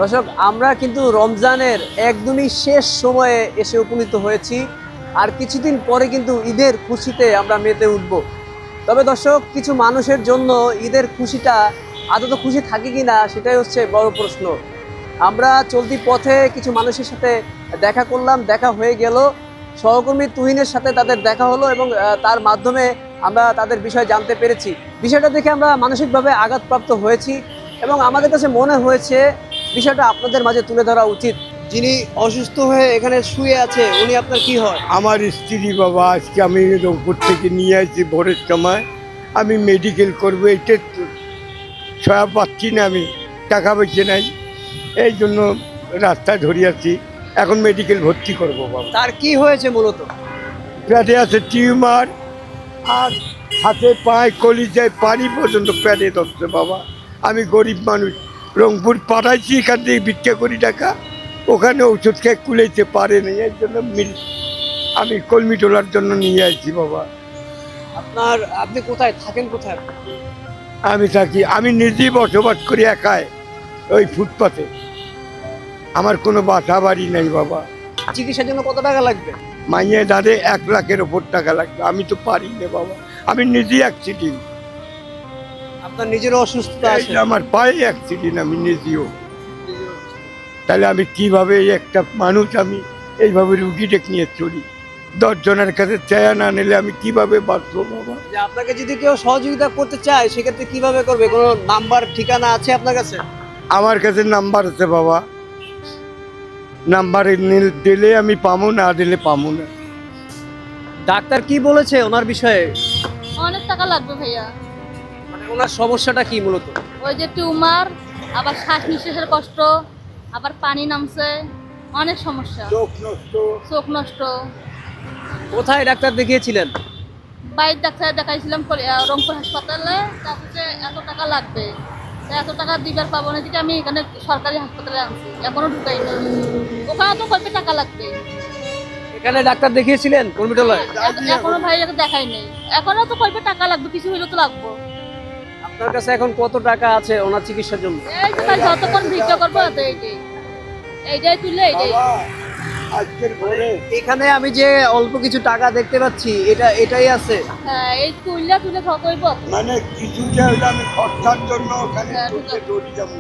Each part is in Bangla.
দর্শক, আমরা কিন্তু রমজানের একদমই শেষ সময়ে এসে উপনীত হয়েছি। আর কিছুদিন পরে কিন্তু ঈদের খুশিতে আমরা মেতে উঠব। তবে দর্শক, কিছু মানুষের জন্য ঈদের খুশিটা আদৌ খুশি থাকে কিনা সেটাই হচ্ছে বড় প্রশ্ন। আমরা চলতি পথে কিছু মানুষের সাথে দেখা করলাম, দেখা হয়ে গেল। সহকর্মী তুহিনের সাথে তাদের দেখা হলো এবং তার মাধ্যমে আমরা তাদের বিষয় জানতে পেরেছি। বিষয়টা দেখে আমরা মানসিকভাবে আঘাতপ্রাপ্ত হয়েছি এবং আমাদের কাছে মনে হয়েছে বিষয়টা আপনাদের মাঝে তুলে ধরা উচিত। যিনি অসুস্থ হয়ে এখানে শুয়ে আছে, উনি আপনার কি হয়? আমার স্ত্রী বাবা। আজকে আমি রংপুর থেকে নিয়ে আসছি ভোরের সময়। আমি মেডিকেল করবো, এটা সয়া পাচ্ছি না, আমি টাকা পয়সা নাই, এই জন্য রাস্তায় ধরিয়াছি। এখন মেডিকেল ভর্তি করবো বাবা। তার কি হয়েছে মূলত? পেটে আছে টিউমার, আর হাতে পায়ে কলিজায় পানি পর্যন্ত পেটে ধরছে বাবা। আমি গরিব মানুষ, রংপুর পাঠাইছি, এখান থেকে ভিক্ষা করি টাকা, ওখানে ওষুধ খেয়ে কুলাইতে পারেনি, এই জন্য আমি কলমি তোলার জন্য নিয়ে আসছি বাবা। আপনি কোথায় থাকেন? কোথায় আমি থাকি, আমি নিজেই বসবাস করি একাই ওই ফুটপাতে, আমার কোনো বাসা বাড়ি নেই বাবা। চিকিৎসার জন্য কত টাকা লাগবে? মাইয়ে দাঁড়ে 1 লাখের ওপর টাকা লাগবে, আমি তো পারি না বাবা। আমি নিজেই অ্যাক্সিডেন্ট, আপনার নিজেরও অসুস্থতা আছে? আমার পায়ে অ্যাক্সিডেন্ট, আমি নিজেও। তাহলে আমি কিভাবে একটা মানুষ, আমি এইভাবে রুগী ডেকে নিয়ে চলি, 10 জনের কাছে চেয়া না নিলে আমি কিভাবে বাঁচবো বাবা? যে আপনাকে যদি কেউ সহযোগিতা করতে চায় সেক্ষেত্রে কিভাবে করবে? কোনো নাম্বার ঠিকানা আছে আপনার কাছে? আমার কাছে নাম্বার আছে বাবা, নাম্বার দিলে আমি পাবো, না দিলে পাবো না। ডাক্তার কি বলেছে ওনার বিষয়ে? অনেক টাকা লাগবে ভাইয়া। মানে ওনার সমস্যাটা কি মূলত? ওই যে টিউমার, আবার শ্বাস নিঃশ্বাসের কষ্ট, আবার পানি নামছে, অনেক সমস্যা। চোখ নষ্ট। চোখ নষ্ট। কোথায় ডাক্তার দেখিয়েছিলেন? বাইর ডাক্তার দেখাইছিলাম রংপুর হাসপাতালে, তারপরে এত টাকা লাগবে, তা এত টাকা দিবার পাবো না, দিকে আমি এখানে সরকারি হাসপাতালে আনছি, এখনো ঢুকাই না। ওখানে তো কত টাকা লাগবে। এখানে ডাক্তার দেখিয়েছিলেন কর্মীটলায়? এখনো ভাই দেখাই নেই, এখনো তো কত টাকা লাগবে, কিছু হইলে তো লাগবো। আপনার কাছে এখন কত টাকা আছে ওনার চিকিৎসার জন্য? এই যে ভাই যতক্ষণ ভিডিও করবো এইটাই তুললে এইটাই। আজকের ভোরে এখানে আমি যে অল্প কিছু টাকা দেখতে পাচ্ছি, এটাই আছে? হ্যাঁ, এই তুলে ধকইব। মানে কিছুটা হলে আমি খরচার জন্য ওখানে হ্যাঁ, ঢুকে দৌড়ি যাবো।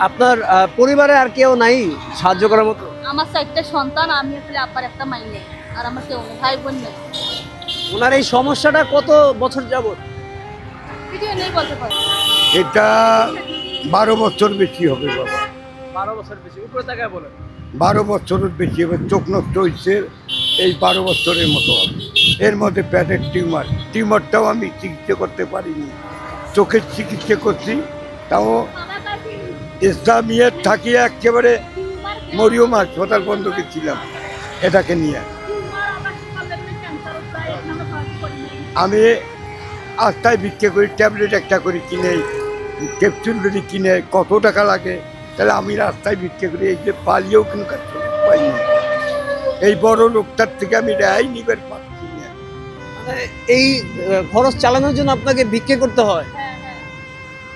আপনার পরিবারে আর কেউ নাই সাহায্য করার মতো? আমার 4টা সন্তান, আমি আসলে আব্বার একটা মাইনে, আর আমার কেউ নেই, ভাই বোন নেই। ওনার এই সমস্যাটা কত বছর যাবত? কিছু নেই বলতে পারি। এটা 12 বছর বেশি হবে বাবা। 12 বছর বেশি? উপরে টাকা বলেন। 12 বছরের বেশি হবে। চোখ নষ্ট হয়েছে, এই 12 বছরের মতো হবে। এর মধ্যে পেটের টিউমারটাও আমি চিকিৎসা করতে পারিনি, চোখের চিকিৎসা করছি, তাও ইসলামিয়ার থাকিয়ে একেবারে মরিয়ম হাসপাতাল বন্ধ ছিলাম এটাকে নিয়ে। আমি আস্তায় ভিক্ষা করি, ট্যাবলেট একটা করে কিনে, ক্যাপসুল যদি কিনে কত টাকা লাগে, তাহলে আমি রাস্তায় ভিক্ষা করি, এই যে পালিয়েও কিন্তু পাইনি। এই বড় লোকটার থেকে আমি রেহাই নিবার পাচ্ছি না। মানে এই খরচ চালানোর জন্য আপনাকে ভিক্ষে করতে হয়?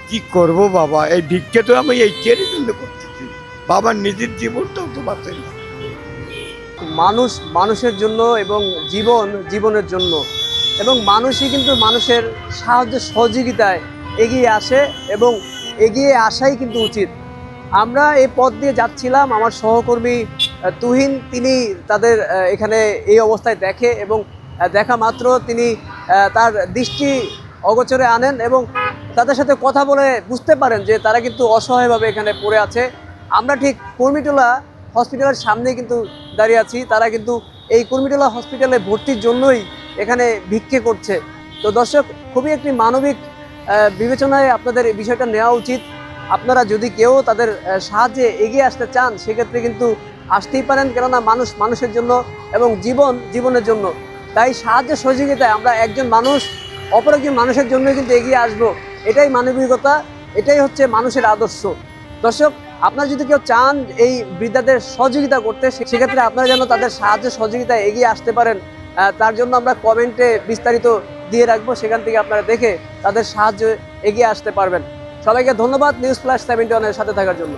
কি করব বাবা, এই ভিক্ষা তো আমি এই চেয়ারের জন্য করতেছি, বাবার নিজের জীবনটাও তো বাঁচে না। মানুষ মানুষের জন্য এবং জীবন জীবনের জন্য, এবং মানুষই কিন্তু মানুষের সাহায্য সহযোগিতায় এগিয়ে আসে এবং এগিয়ে আসাই কিন্তু উচিত। আমরা এই পথ দিয়ে যাচ্ছিলাম, আমার সহকর্মী তুহিন তিনি তাদের এখানে এই অবস্থায় দেখে এবং দেখা মাত্র তিনি তার দৃষ্টি অগোচরে আনেন এবং তাদের সাথে কথা বলে বুঝতে পারেন যে তারা কিন্তু অসহায়ভাবে এখানে পড়ে আছে। আমরা ঠিক কর্মীটোলা হসপিটালের সামনে কিন্তু দাঁড়িয়ে আছি। তারা কিন্তু এই কর্মীটোলা হসপিটালে ভর্তির জন্যই এখানে ভিক্ষে করছে। তো দর্শক, খুবই একটি মানবিক বিবেচনায় আপনাদের এই বিষয়টা নেওয়া উচিত। আপনারা যদি কেউ তাদের সাহায্যে এগিয়ে আসতে চান সেক্ষেত্রে কিন্তু আসতেই পারেন, কেননা মানুষ মানুষের জন্য এবং জীবন জীবনের জন্য। তাই সাহায্য সহযোগিতায় আমরা একজন মানুষ অপর একজন মানুষের জন্য কিন্তু এগিয়ে আসব, এটাই মানবিকতা, এটাই হচ্ছে মানুষের আদর্শ। দর্শক, আপনারা যদি কেউ চান এই বৃদ্ধাদের সহযোগিতা করতে, সেক্ষেত্রে আপনারা যেন তাদের সাহায্য সহযোগিতায় এগিয়ে আসতে পারেন, তার জন্য আমরা কমেন্টে বিস্তারিত দিয়ে রাখবো, সেখান থেকে আপনারা দেখে তাদের সাহায্যে এগিয়ে আসতে পারবেন। সবাইকে ধন্যবাদ নিউজ ফ্ল্যাশ 71 এর সাথে থাকার জন্য।